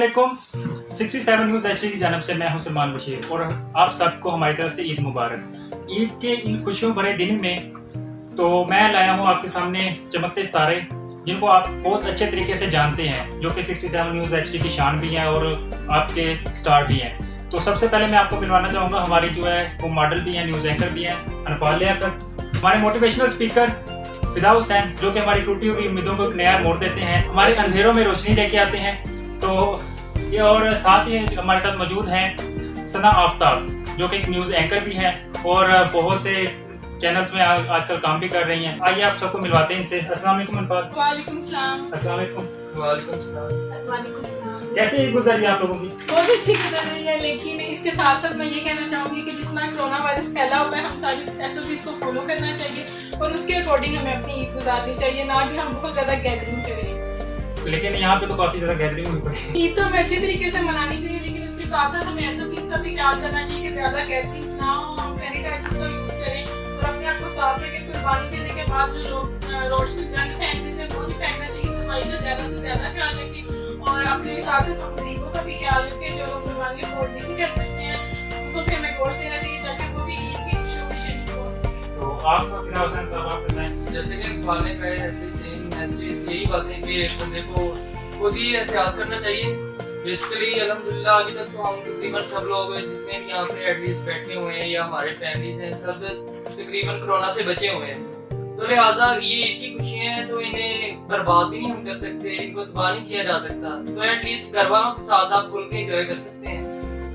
अस्सलामुअलैकुम 67 news HD की जानब से मैं हूं सलमान बशीर और आप सबको हमारी तरफ से ईद मुबारक। ईद के इन खुशियों भरे दिन में तो मैं लाया हूं आपके सामने चमकते सितारे जिनको आप बहुत अच्छे तरीके से जानते हैं, जो कि 67 न्यूज़ एचडी की शान भी हैं और आपके स्टार भी हैं। तो सबसे पहले मैं आपको मिलवाना चाहूँगा हमारी जो है वो मॉडल भी हैं, न्यूज़ एंकर भी हैं, अनफाल लियाकत, हमारे मोटिवेशनल स्पीकर फिदा हुसैन जो कि हमारी टूटी हुई उम्मीदों को एक नया मोड़ देते हैं, हमारे अंधेरों में रोशनी लेके आते हैं। तो ये और साथ ही हमारे साथ मौजूद हैं सना आफ्ताब जो कि एक न्यूज़ एंकर भी हैं और बहुत से चैनल्स में आजकल काम भी कर रही हैं। आइए आप सबको मिलवाते हैं इनसे। अस्सलाम वालेकुम अनफाल। वालेकुम सलाम। अस्सलाम वालेकुम। वालेकुम सलाम। वालेकुम सलाम। कैसे ईद गुजर रही है आप लोगों की? बहुत अच्छी गुजर रही है, लेकिन इसके साथ साथ मैं ये कहना चाहूँगी कि जितना कोरोना वायरस फैला हुआ है हम सारी SOPs को फॉलो करना चाहिए और उसके अकॉर्डिंग हमें अपनी ईद गुजारनी चाहिए, ना कि हम बहुत ज़्यादा गैदरिंग करें। लेकिन यहाँ पे तो काफी ज्यादा गैदरिंग हुई पड़ी। ईद तो हमें अच्छे तरीके से मनानी चाहिए, लेकिन उसके साथ साथ हमें SOPs का भी ख्याल करना चाहिए कि ज्यादा गैदरिंग्स ना हो, हम सैनिटाइजर्स का यूज करें और अपने आप को साफ रखें। कुर्बानी देने के बाद जो लोग रोड पे गंद फेंक देते हैं वो नहीं फेंकना चाहिए, सफाई का ज्यादा से ज्यादा ख्याल रखें और अपने साथ साथ हम गरीबों का भी ख्याल रखें। जो लोग कुर्बानी अफोर्ड नहीं कर सकते हैं उनको भी हमें गोश्त देना चाहिए ताकि वो भी ईद की खुशियों में शरीक हो सके। तो आपका फिदा हुसैन साहब आप बताएं। जैसे कि खाने का ऐसे सेम मैसेज यही बातें कि बंदे को खुद ही एहतियात करना चाहिए। बेसिकली अल्हम्दुलिल्लाह अभी तक तो हम तकरीबन सब लोग जितने भी यहाँ पे एटलीस्ट बैठे हुए हैं या हमारे फैमिलीज हैं सब तकरीबन कोरोना से बचे हुए हैं। तो लिहाजा ये ईद की खुशियाँ हैं तो इन्हें बर्बाद भी नहीं हम कर सकते, इनको तबाह नहीं किया जा सकता। तो एटलीस्ट घर वालों के साथ आप खुल के एंजॉय कर सकते हैं।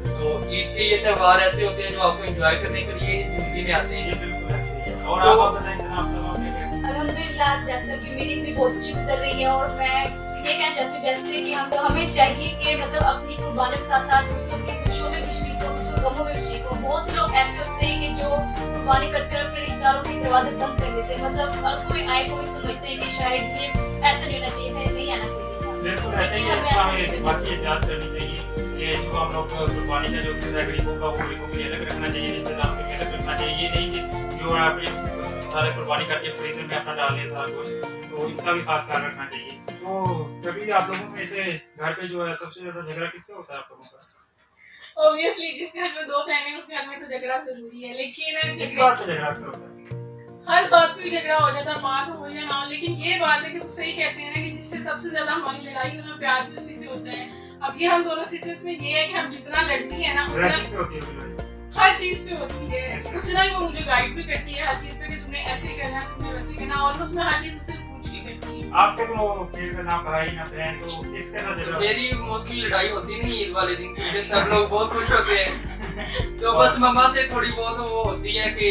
तो ईद के ये त्यौहार ऐसे होते हैं जो आपको एंजॉय करने के लिए जिंदगी में आते हैं। बिल्कुल ऐसे ही है। और आप बताएं सना आफ्ताब आप क्या कहते हैं? अल्हम्दुलिल्लाह जैसा कि मेरी भी बहुत अच्छी गुजर रही है और मैं ये कहना चाहती हूँ जैसे कि हमें चाहिए कि मतलब अपनी कुर्बानी के साथ साथ दूसरों की खुशियों में भी शरीक हो, दूसरों गमों में भी शरीक हो। बहुत से लोग ऐसे होते हैं कि जो कुर्बानी करते हैं और अपने रिश्तेदारों के दरवाजे बंद कर देते हैं, मतलब अगर कोई आए कोई समझते हैं कि शायद ये ऐसा नहीं होना चाहिए, चाहे नहीं आना चाहिए। बिल्कुल ऐसे ही है, इसका हमें बात एहतियात करनी चाहिए कि जो हम लोग कुर्बानी का जो हिस्सा है गरीबों का वो गरीबों के लिए अलग रखना चाहिए, रिश्तेदारों के लिए अलग रखना चाहिए। ये नहीं कि जो आप सारे कुर्बानी करके फ्रीजर में अपना डाल दिया सारा कुछ, तो इसका भी खास ख्याल रखना चाहिए। तो कभी आप लोगों में से घर पे जो है सबसे ज्यादा झगड़ा किससे होता है आप लोगों का? ऑब्वियसली जिसके घर में दो बहनें उसके घर में तो झगड़ा जरूरी है, लेकिन किस बात पे झगड़ा अक्सर होता है? हर बात पे झगड़ा हो जाता है, बात हो या ना हो। लेकिन ये बात है कि वो सही कहते हैं ना कि जिससे सबसे ज्यादा हमारी लड़ाई हो ना प्यार भी उसी से होता है। अब ये हम दोनों सिस्टर्स में ये है कि हम जितना लड़ती है ना ड्रेसिंग पे होती है फिर हर चीज पे होती है, उतना ही वो मुझे गाइड भी करती है हर चीज पे कि तुमने ऐसे करना है, तुमने वैसे करना, और उसमें हर चीज उससे पूछ के करती है। आपके तो फिर ना भाई ना बहन, तो किसके साथ झगड़ा? मेरी मोस्टली लड़ाई होती नहीं ईद वाले दिन क्योंकि सब लोग बहुत खुश होते हैं। तो बस मम्मा से थोड़ी बहुत वो होती है कि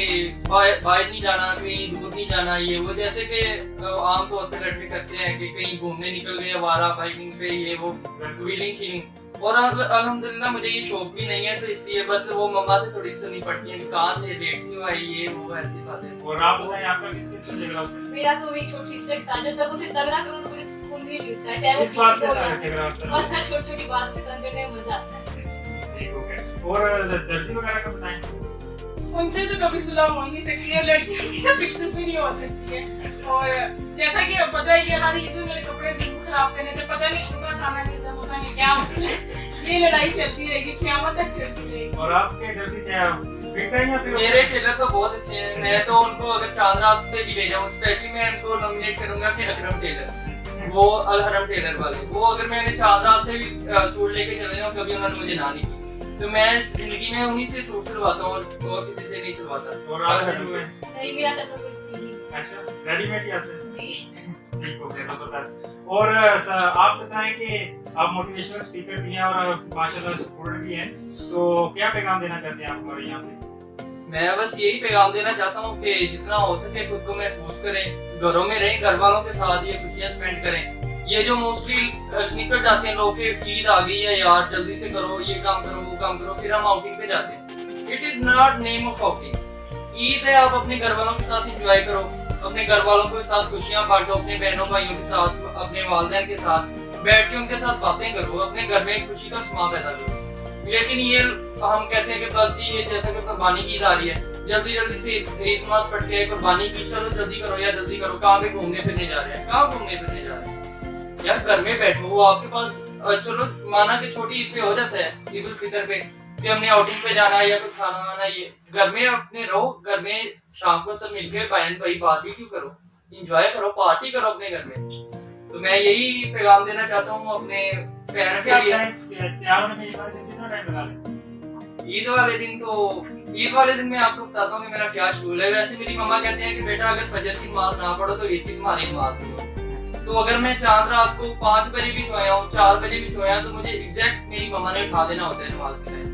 बाहर नहीं जाना, कहीं दूर नहीं जाना, ये वो जैसे कि आम तौर पर लड़के करते हैं कि कहीं घूमने निकल गए वारा बाइकिंग पे, ये वो व्हीलिंग शीलिंग। और अल्हम्दुलिल्लाह मुझे ये शौक भी नहीं है, तो इसलिए बस वो मम्मा से थोड़ी सुननी पड़ती है कि कहाँ थे, लेट क्यों आई, ये वो ऐसी बातें। और आप बताएं आपका किस किस से झगड़ा होता है? मेरा तो मेरी छोटी सिस्टर के साथ जब तक उसे तंग ना करूँ तो मुझे सुकून भी नहीं मिलता है, चाहे वो इस बात से किसी को हो। झगड़ा अक्सर बस हर छोटी छोटी बात से तंग करने में मजा आता है। ठीक हो गया। और दर्जी वगैरह का बताएं। उनसे तो कभी सुलह हो ही नहीं सकती है, लड़कियों की तो बिल्कुल भी नहीं हो सकती है। और जैसा कि अब पता है कि हर ईद में मेरे कपड़े जरूर खराब करने थे, पता नहीं उनका खाना नहीं जम होता नहीं क्या मसला, ये लड़ाई चलती रहेगी, क़यामत तक चलती रहेगी। और आपके दर्जी क्या फिट है या फिर? मेरे टेलर तो बहुत अच्छे हैं, मैं तो उनको अगर चांद रात पे भी ले जाऊँ स्पेशली मैं उनको नॉमिनेट करूंगा कि अकरम टेलर, वो अलहरम टेलर वाले, वो अगर मैंने चांद रात पे भी सूट लेके चले जाऊँ कभी उन्होंने मुझे ना नहीं की। तो मैं जिंदगी में उन्हीं से सूट सिलवाता हूँ और किसी से नहीं सिलवाता। और आप नहीं मेरा तो सब कुछ सीख ही अच्छा रेडीमेड ही आते हैं? जी। ठीक हो गया, जबरदस्त। और आप बताएं कि आप मोटिवेशनल स्पीकर भी हैं और माशाल्लाह स्टूडेंट भी हैं, तो क्या पैगाम देना चाहते हैं आप हमारे यहाँ पे? मैं बस यही पैगाम देना चाहता हूँ कि जितना हो सके खुद को महफूज करें, घरों में रहें, घर वालों के साथ ये खुशियाँ स्पेंड करें। ये जो मोस्टली निकल जाते हैं लोग कि ईद आ गई है यार जल्दी से करो, ये काम करो वो काम करो, फिर हम आउटिंग पे जाते हैं। It is not name of outing. Eid है, आप अपने घर वालों के साथ एंजॉय करो, अपने घर वालों के साथ खुशियाँ बांटो, अपने बहनों भाइयों के साथ, अपने वालिदैन के साथ बैठ के उनके साथ बातें करो, अपने घर में खुशी का समा पैदा करो। लेकिन ये हम कहते हैं कि बस ये जैसा कि कुर्बानी की ईद आ रही है, जल्दी जल्दी से ईद नमाज पढ़ के कुर्बानी की, चलो जल्दी करो कहाँ पे घूमने फिरने जा रहे हैं, कहाँ घूमने फिरने जा रहे हैं यार, घर में बैठो, आपके पास चलो माना कि छोटी ईद पे हो जाता है, ईद उल फितर पे कि हमने आउटिंग पे जाना है या कुछ खाना वाना, ये घर में अपने रहो, घर में शाम को सब मिलके बहन भाई बारबेक्यू करो, एंजॉय करो, पार्टी करो अपने घर में। तो मैं यही पैगाम देना चाहता हूँ अपने फैन वैसे के आप लिए। तैयार होने में इस बार कितना टाइम लगा लेते हैं? ईद वाले दिन मैं आपको बताता हूँ कि मेरा क्या शेड्यूल है। वैसे मेरी मम्मा कहते हैं कि बेटा अगर फजर की नमाज ना पढ़ो तो ईद की तुम्हारी नमाज पढ़ो। तो अगर मैं चांद रात को 5 बजे भी सोया हूँ, 4 बजे भी सोया, तो मुझे एग्जैक्ट मेरी मम्मा ने उठा देना होता है नमाज के टाइम।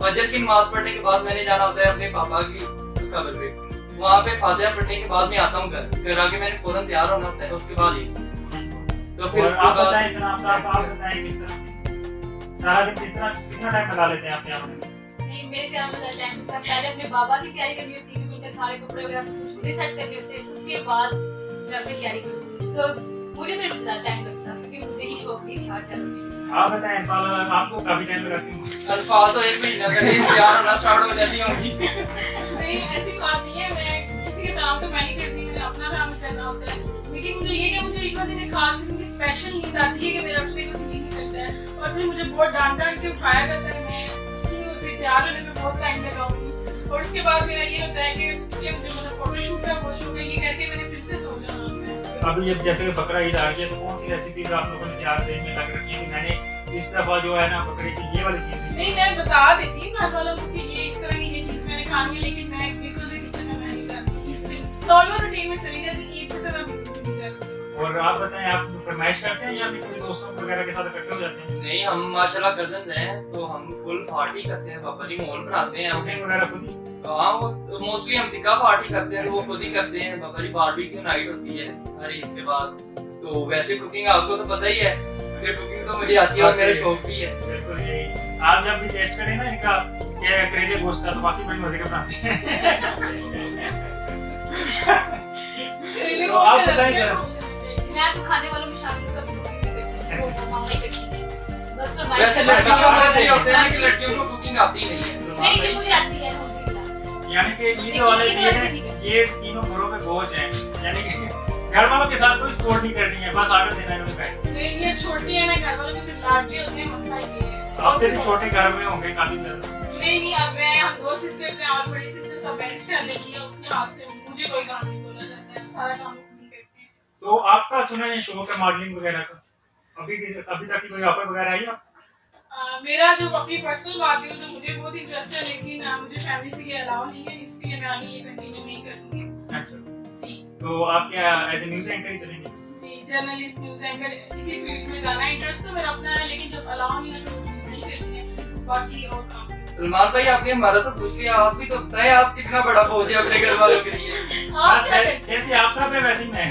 फजर की नमाज पढ़ने के बाद मैंने जाना होता है अपने पापा की कब्र पे, वहाँ पे फातिहा पढ़ने के बाद मैं आता हूँ घर आके मैंने फौरन तैयार होना होता है, उसके बाद ही। तो फिर उसके आप बाद बताएं सलाम, आप बताएं किस तरह सारा दिन किस तरह कितना टाइम लगा लेते हैं आप तैयार होने में? नहीं, मेरे तैयार में टाइम के साथ पहले अपने बाबा की तैयारी करनी होती है, क्योंकि उनके सारे कपड़े वगैरह सब कुछ रिसेट करने होते हैं। उसके बाद मैं अपनी तैयारी करती हूँ, तो मुझे तो ज़्यादा टाइम लगता है क्योंकि मुझे ही शौक थी इच्छा। आप बताएं आपको काफी टाइम लगाती हूँ? अल्फाज तो 1 महीना पहले तैयार होना स्टार्ट हो जाती होंगी। नहीं, ऐसी बात नहीं है, मैं किसी के काम तो मैं नहीं करती, मैंने अपना काम करना होता है। लेकिन मुझे ये कि मुझे ईद वाले दिन खास किस्म की स्पेशल नींद आती है कि मेरा उठने को दिल ही नहीं करता है, और फिर मुझे बहुत डांट के उठाया जाता है। मैं फिर तैयार होने में बहुत टाइम लगाऊंगी, और उसके बाद मेरा ये होता है कि मुझे मतलब फोटोशूट का वो शूट है, ये करके मैंने फिर से सो जाना होता है। अभी अब जैसे कि बकरा ईद आ गई है, तो कौन सी रेसिपीज आप लोगों ने तैयार ज़हन में लग रखी है कि मैंने इस दफा जो है ना बकरे की ये वाली चीज नहीं, मैं बता देती हूँ घर वालों को कि ये इस तरह की ये चीज मैंने खानी है, लेकिन मैं बिल्कुल भी किचन में मैं नहीं जाती, नॉर्मल रूटीन में चली जाती, ईद की तरह बिल्कुल नहीं जाती। और आप बताएं आप फरमाइश करते हैं या फिर कोई दोस्तों वगैरह के साथ इकट्ठे हो जाते हैं? नहीं, हम माशाल्लाह कजन हैं, तो हम फुल पार्टी करते हैं, पापा जी मॉल बनाते हैं आउटिंग वगैरह खुद ही? हाँ, वो मोस्टली हम दिखा पार्टी करते हैं, वो खुद ही करते हैं। पापा जी बारबेक्यू नाइट होती है हर ईद के बाद। तो वैसे कुकिंग आपको तो पता ही है, ये कुकिंग तो मुझे आती है और मेरा शौक भी है। बिल्कुल, यही आप जब भी टेस्ट करें ना इनका ये करेले गोश्त का, तो बाकी बड़ी मजे का बनाते हैं। तो आप बताएं जरा। मैं तो खाने वालों में शामिल कभी नहीं करती, वो मामा ही करती है। बस फरमाइश वैसे करती है। लड़कियों में ऐसे ही होते हैं कि लड़कियों को कुकिंग आती नहीं है। नहीं, जो मुझे आती है अल्हम्दुलिल्लाह। यानी कि ईद वाले ये तीनों घरों पे बोझ हैं, यानी कि घर वालों के साथ कोई सपोर्ट नहीं करनी है, बस आर्डर देना है उन्हें। ये छोटी है ना, घर वालों के फिर लाडली होते हैं, मसला ये है। आपसे भी छोटे घर में होंगे काफी ज्यादा। नहीं, अब हम 2 सिस्टर्स हैं और बड़ी सिस्टर सब मैनेज कर लेती है, उसके हाथ से मुझे कोई काम नहीं बोला जाता है, सारा काम वो खुद ही करते हैं। तो आपका सुना है शौक है मॉडलिंग वगैरह का, अभी तक की कोई ऑफर वगैरह आई है? मेरा जो अपनी पर्सनल बात है तो मुझे बहुत इंटरेस्ट है, लेकिन मुझे फैमिली से ये अलाउ नहीं है, इसलिए मैं आगे ये कंटिन्यू नहीं करूँगी। अच्छा जी तो आप क्या एज ए न्यूज एंकर ही चलेंगे? जी, जर्नलिस्ट, न्यूज़ एंकर, इसी फील्ड में जाना इंटरेस्ट तो मेरा अपना है, लेकिन जब अलाउ नहीं है तो मुझे नहीं करती है, बाकी और काम। सलमान भाई, आपने हमारा तो पूछ लिया, आप भी तो बताएं आप कितना बड़ा बोझ है अपने घर वालों के लिए। आप बस क्या करते जैसे आप सब है वैसे ही मैं।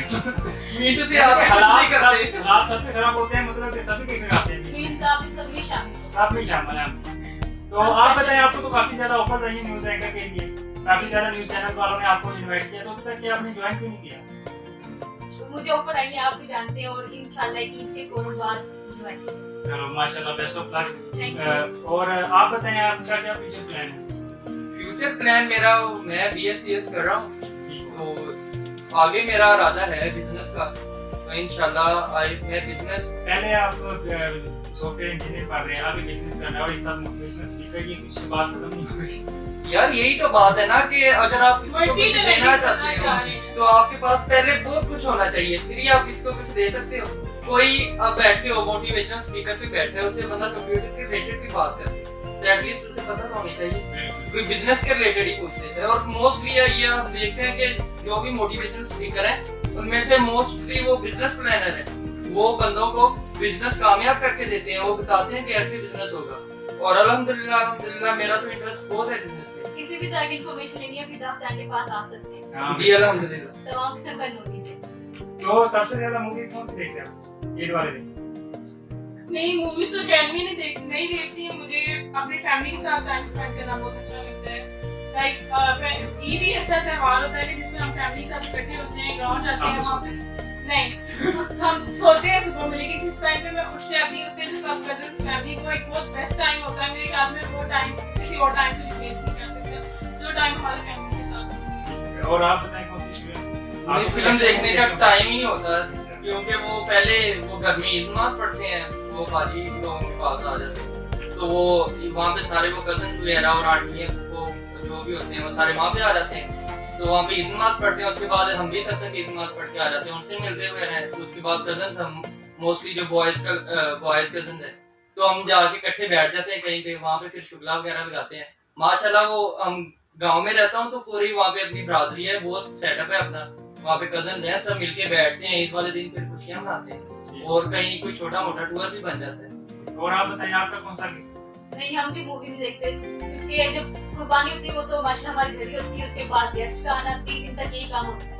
मीटू से आप कुछ नहीं करते। हालात सब पे खराब होते हैं, मतलब कि सभी के खराब हैं, मेरे हिसाब से सब में शामिल है। सब में शामिल है आप। तो आप बताएं, आपको तो काफी ज्यादा ऑफर आई है न्यूज एंकर के लिए, काफी ज्यादा न्यूज चैनल वालों ने आपको इनवाइट किया, तो अभी तक आपने ज्वाइन क्यों नहीं किया? तो मुझे ऑफर आई है, आप भी जानते हैं, और इंशाल्लाह ईद के फौरन बाद ज्वाइन। चलो माशाल्लाह, बेस्ट ऑफ Thank लक। और आप बताएं आपका क्या फ्यूचर प्लान है? फ्यूचर प्लान मेरा, मैं BScs कर रहा हूँ, तो आगे मेरा इरादा है बिजनेस का, तो इंशाल्लाह मैं बिजनेस। पहले आप सॉफ्टवेयर इंजीनियर पढ़ रहे हैं, अभी बिजनेस करना है और एक साथ मोटिवेशनल स्पीकर, ये कुछ बात खत्म नहीं हो रही यार यही तो बात है ना कि अगर आप किसी को कुछ देना चाहते चाह हो रहे हैं। तो आपके पास पहले बहुत कुछ होना चाहिए, फिर ही आप किसको कुछ दे सकते हो। कोई अब बैठे हो मोटिवेशनल स्पीकर पे बैठे हो, उससे बंदा कंप्यूटर के रिलेटेड भी बात करते है, तो एटलीस्ट उसे पता तो होनी चाहिए, कोई बिजनेस के रिलेटेड ही पूछने से। और मोस्टली ये हम देखते हैं कि जो भी मोटिवेशनल स्पीकर हैं उनमें से मोस्टली वो बिजनेस प्लानर है, वो बंदों को बिजनेस कामयाब करके देते हैं, वो बताते हैं कि ऐसे बिजनेस होगा। और अल्हम्दुलिल्लाह मेरा तो इंटरेस्ट बहुत है बिजनेस में। किसी भी तरह की इंफॉर्मेशन लेनी है फिदा सैन के पास आ सकते हैं। हाँ, जी अल्हम्दुलिल्लाह। तमाम किस्म का नॉलेज है। तो सबसे ज्यादा मूवी कौन सी देखते हैं आप ईद वाले दिन? नहीं, मूवीज तो खैर भी नहीं देखती है, मुझे अपनी फैमिली के साथ टाइम स्पेंड करना बहुत अच्छा लगता है। लाइक ईद ही ऐसा त्योहार होता है कि जिसमें हम फैमिली के साथ इकट्ठे होते हैं, गांव जाते हैं, वहाँ पे नहीं हम सोते हैं सुबह में, लेकिन जिस टाइम पे मैं उठ जाती हूँ उस टाइम पे सब कजिन्स फैमिली को एक बहुत बेस्ट टाइम होता है मेरे ख्याल में। वो टाइम किसी और टाइम पे रिप्लेस नहीं कर सकता, जो टाइम हमारे फैमिली के साथ। और आप बताएं कौन सी फिल्म देखने का टाइम ही नहीं होता, क्योंकि वो पहले वो घर में ईद नमाज पढ़ते हैं, वो खाली लोगों के पास आ जाते हैं, तो वो वहाँ पे सारे वो कजन वगैरह और आंटियाँ वो जो भी होते हैं वो सारे वहाँ पे आ जाते हैं। तो वहाँ पे ईद नमाज पढ़ते हैं, उसके बाद हम भी सब तक ईद नमाज पढ़ के आ जाते हैं, उनसे मिलते हुए हैं। तो उसके बाद कजन हम मोस्टली जो बॉयज़ कजन है, तो हम जाके इकट्ठे बैठ जाते हैं कहीं पे, वहाँ पे फिर शुगला वगैरह लगाते हैं। माशाल्लाह वो हम गांव में रहता हूँ तो पूरी वहाँ पे अपनी बरादरी है, बहुत सेटअप है अपना, वहाँ पे कजन हैं, सब मिलके बैठते हैं ईद वाले दिन, फिर खुशियाँ मनाते हैं और कहीं कोई छोटा मोटा टूर भी बन जाता है। और आप बताइए आपका कौन सा? नहीं, हम भी मूवी नहीं देखते क्योंकि जब कुर्बानी होती है वो तो माशाल्लाह हमारी घर ही होती है, उसके बाद गेस्ट का आना 3 दिन तक यही काम होता है।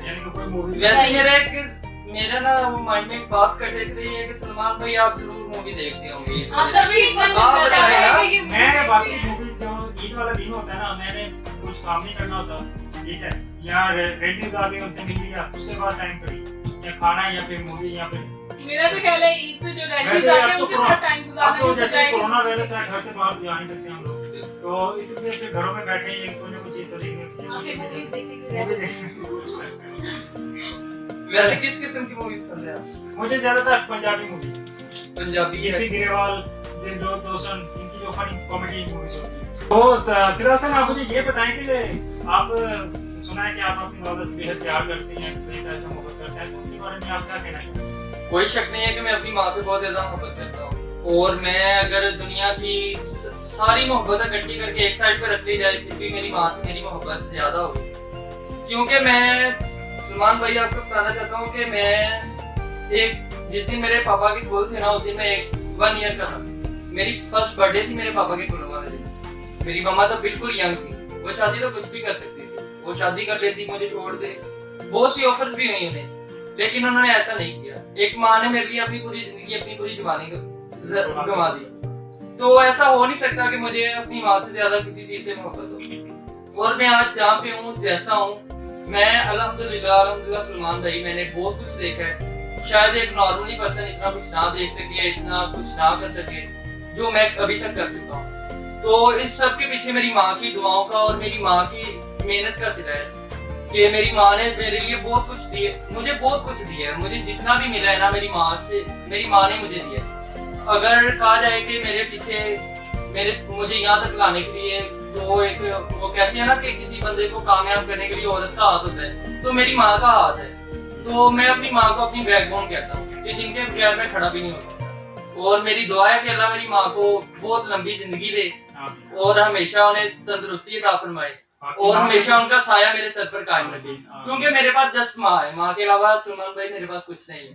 यानी कि कोई मूवी वैसे मेरा ना वो माइंड में एक बात कटे रही है कि सलमान भाई आप जरूर मूवी देखते होंगे। आप तभी मैं बाकी मूवी से ईद वाला दिन होता है ना, मैंने कुछ काम नहीं करना होता, ठीक है, या रेटिंग्स आ गई उनसे मिल लिया, उसके बाद टाइम करी या खाना या फिर मूवी या फिर। मेरा तो ख्याल है ईद पे जो रेलिटिव्स आते हैं उनके साथ टाइम गुजारना तो चाहिए। जैसे कोरोना वायरस है, घर से बाहर जा नहीं सकते हम लोग, तो इसलिए फिर घरों में बैठे ही सोने को चीज तो मूवी देखने। वैसे किस किस्म की मूवी पसंद है आपको? मुझे ज्यादातर पंजाबी मूवी, पंजाबी ये पी ग्रेवाल, दिलजोत दोसन, इनकी जो फनी कॉमेडी मूवीज होती है। तो फिर असल आप मुझे ये बताएं कि आप सुना है कि आप अपनी वादा से बेहद प्यार करते हैं, बेहद ऐसा मोहब्बत करते हैं, तो उसके बारे में आप क्या कहना चाहेंगे? कोई शक नहीं है कि मैं अपनी माँ से बहुत ज्यादा मोहब्बत करता हूँ, और मैं अगर दुनिया की सारी मोहब्बत इकट्ठी करके एक साइड पे रख ली जाए फिर भी मेरी माँ से मेरी मोहब्बत ज्यादा होगी। क्योंकि मैं सलमान भाई आपको बताना चाहता हूँ कि मैं जिस दिन मेरे पापा के गोल थे ना, उस दिन मैं 1 ईयर का था। मेरी फर्स्ट बर्थडे थी मेरे पापा के गोल वाले दिन। मेरी मम्मा तो बिल्कुल यंग थी, वो चाहती तो कुछ भी कर सकती थी, वो शादी कर लेती, मुझे छोड़ दे, बहुत सी ऑफर्स भी हुई उन्हें, लेकिन उन्होंने ऐसा नहीं किया। एक माँ ने मेरे लिए अपनी पूरी जिंदगी, अपनी पूरी जवानी गंवा दी, तो ऐसा हो नहीं सकता कि मुझे अपनी माँ से ज्यादा किसी चीज से मोहब्बत हो। और मैं आज जहाँ पे हूँ, जैसा हूँ, मैं अल्हम्दुलिल्लाह सलमान भाई, मैंने बहुत कुछ देखा है। शायद एक नॉर्मली पर्सन इतना कुछ ना देख सके, इतना कुछ ना कर सके जो मैं अभी तक कर चुका हूँ। तो इस सब के पीछे मेरी माँ की दुआओं का और मेरी माँ की मेहनत का सिला है कि मेरी माँ ने मेरे लिए बहुत कुछ दिए, मुझे बहुत कुछ दिया है। मुझे जितना भी मिला है ना, मेरी माँ ने मुझे दिया है। अगर कहा जाए कि मेरे पीछे मुझे यहाँ तक लाने के लिए, तो एक वो कहती है ना कि किसी बंदे को कामयाब करने के लिए औरत का हाथ होता है, तो मेरी माँ का हाथ है। तो मैं अपनी माँ को अपनी बैकबोन कहता हूँ कि जिनके बगैर मैं खड़ा भी नहीं हो सकता। और मेरी दुआ है कि अल्लाह मेरी माँ को बहुत लंबी जिंदगी दे और हमेशा उन्हें तंदुरुस्ती अता फरमाए और हमेशा उनका साया मेरे सर पर कायम रखे। क्योंकि मेरे पास जस्ट माँ है, माँ के अलावा सलमान भाई मेरे पास कुछ नहीं है।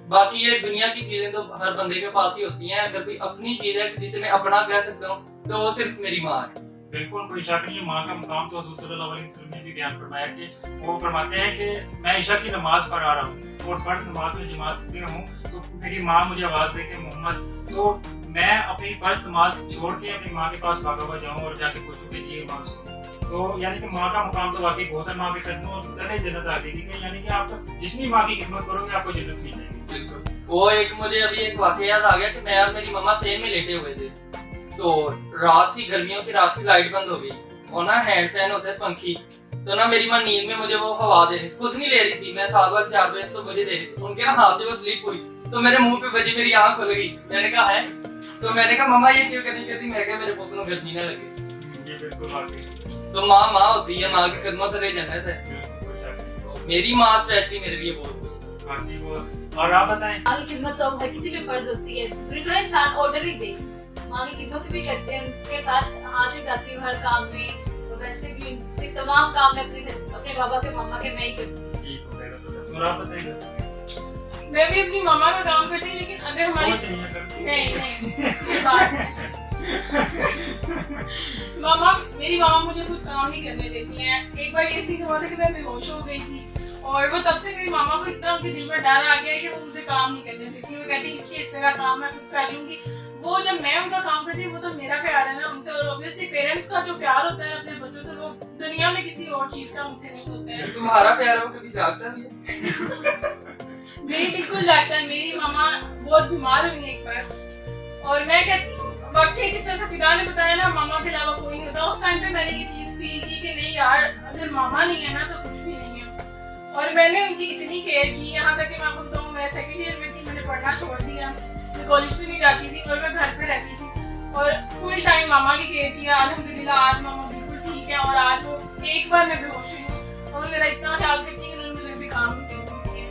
बाकी ये दुनिया की चीजें तो हर बंदे के पास ही होती हैं। अगर कोई अपनी चीज है जिसे मैं अपना कह सकता हूँ तो वो सिर्फ मेरी माँ है। बिल्कुल कोई शक नहीं है, माँ का मुकाम तो हुज़ूर सल्लल्लाहु अलैहि वसल्लम ने भी बयान फरमाया कि वो फरमाते हैं कि मैं ईशा की नमाज पढ़ा रहा हूँ और फर्ज नमाज में जमात में हूँ, तो मेरी माँ मुझे आवाज़ दे के मोहम्मद, तो मैं अपनी फर्ज नमाज छोड़ के अपनी माँ के पास भागा हुआ जाऊँ और जाके पूछूँ कि ये माँ सुनो। तो यानी कि माँ का मुकाम तो वाकई बहुत है। माँ के कदमों में जन्नत आ देगी कि यानी कि आप जितनी माँ की खिदमत करोगे आपको जन्नत मिल जाएगी। वो एक मुझे अभी एक वाकया याद आ गया कि मैं और मेरी मम्मा सेम में लेटे हुए थे, तो रात थी, गर्मियों की रात थी, लाइट बंद हो गई और ना हैंड फैन होता है पंखी, तो ना मेरी माँ नींद में मुझे वो हवा दे रही, खुद नहीं ले रही थी, मैं 7 बजे 4 बजे तो मुझे दे रही थी। उनके ना हाथ से वो स्लिप हुई तो मेरे मुंह पे बजी, मेरी आंख खुल गई। मैंने कहा है, तो मैंने कहा मम्मा ये क्यों करनी कहती, मैं कहा मेरे पुत्र को गर्मी ना लगे। तो माँ होती है, माँ की खिदमत रह जन्नत है। मेरी माँ स्पेशली मेरे लिए बहुत कुछ। और आप बताएं? माँ की खिदमत तो हर किसी पे फर्ज होती है, थोड़ा इंसान ऑर्डर ही दे, माँ की खिदमत भी करते हैं, उनके साथ हाजिर रहती हूँ हर काम में, और वैसे भी तमाम काम में अपने बाबा के मामा के मैं ही करती हूँ। और आप बताएं? मैं भी अपनी मामा का काम करती हूँ, लेकिन अगर हमारी नहीं बात है मेरी मामा मुझे कुछ काम नहीं करने देती हैं। एक बार ये सीन हुआ था कि मैं बेहोश हो गई थी और वो तब से मेरी मामा को इतना उनके दिल में डर आ गया है कि वो मुझे काम नहीं करने देती। वो कहती है इसके हिस्से का काम मैं खुद कर लूंगी। वो जब मैं उनका काम करती हूँ वो तो मेरा प्यार है ना उनसे, और ऑब्वियसली पेरेंट्स का जो प्यार होता है अपने बच्चों से वो दुनिया में किसी और चीज का उनसे नहीं होता है। तुम्हारा प्यार वो कभी जागता नहीं है? जी बिल्कुल जागता है। मेरी मामा बहुत बीमार हुई एक बार और मैं कहती हूँ वाकई जिस तरह से फिदा ने बताया ना मामा के अलावा कोई नहीं होता, उस टाइम पे मैंने ये चीज फील की कि नहीं यार अगर मामा नहीं है ना तो कुछ भी नहीं है। और मैंने उनकी इतनी केयर की, यहाँ तक कि मैं आपको बताऊँ मैं 2nd ईयर में थी, मैंने पढ़ना छोड़ दिया मैं कॉलेज भी नहीं जाती थी और मैं घर पे रहती थी और फुल टाइम मामा की केयर किया। अल्हम्दुलिल्लाह आज मामा बिल्कुल ठीक है और आज वो एक बार मैं बेहोश हुई हूँ और मेरा इतना ख्याल करती है कि उन्होंने मुझे भी काम भी करने दिए।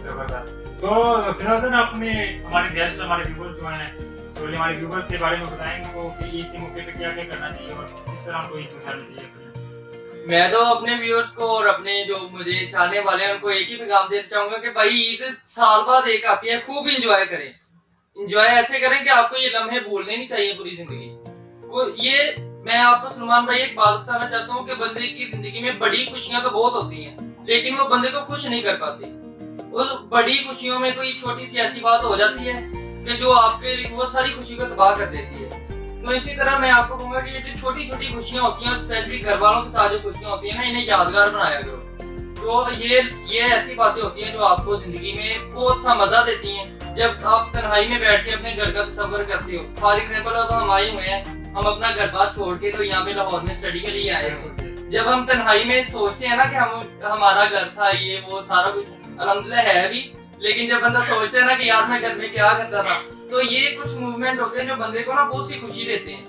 जबरदस्त। तो फिरोज सर, आपने हमारे गेस्ट, हमारे व्यूवर्स जो हैं, तो हमारे व्यूवर्स के बारे में बताएं उनको कि ईद के मौके पे क्या क्या करना चाहिए और किस तरह हमको ईद गुजारनी चाहिए। मैं तो अपने व्यूअर्स को और अपने जो मुझे चाहने वाले हैं उनको एक ही पैगाम देना चाहूंगा कि भाई ईद साल बाद एक आती है, खूब इंजॉय करें। इंजॉय ऐसे करें कि आपको ये लम्हे भूलने नहीं चाहिए पूरी जिंदगी को। ये मैं आपको सलमान भाई एक बात बताना चाहता हूँ कि बंदे की जिंदगी में बड़ी खुशियां तो बहुत होती हैं, लेकिन वो बंदे को खुश नहीं कर पाती। उस बड़ी खुशियों में कोई छोटी सी ऐसी बात हो जाती है कि जो आपके वो सारी खुशी को तबाह कर देती है। तो इसी तरह मैं आपको कहूंगा कि ये जो छोटी छोटी खुशियां होती हैं और स्पेशली घर वालों के साथ जो खुशियां होती हैं ना, इन्हें यादगार बनाया करो। तो ये ऐसी बातें होती हैं जो आपको जिंदगी में बहुत सा मजा देती हैं। जब आप तन्हाई में बैठ के अपने घर का तस्वर करते हो, फॉर एग्जाम्पल अब हम आए हुए हैं, हम अपना घर बार छोड़ के तो यहाँ पे लाहौर में स्टडी के लिए आए हैं। जब हम तन्हाई में सोचते हैं ना कि हमारा घर था, ये वो सारा कुछ अल्हम्दुलिल्लाह है भी, लेकिन जब बंदा सोचता है ना कि यार मैं घर में क्या करता था, तो ये कुछ मूवमेंट होते हैं जो बंदे को ना बहुत सी खुशी देते हैं।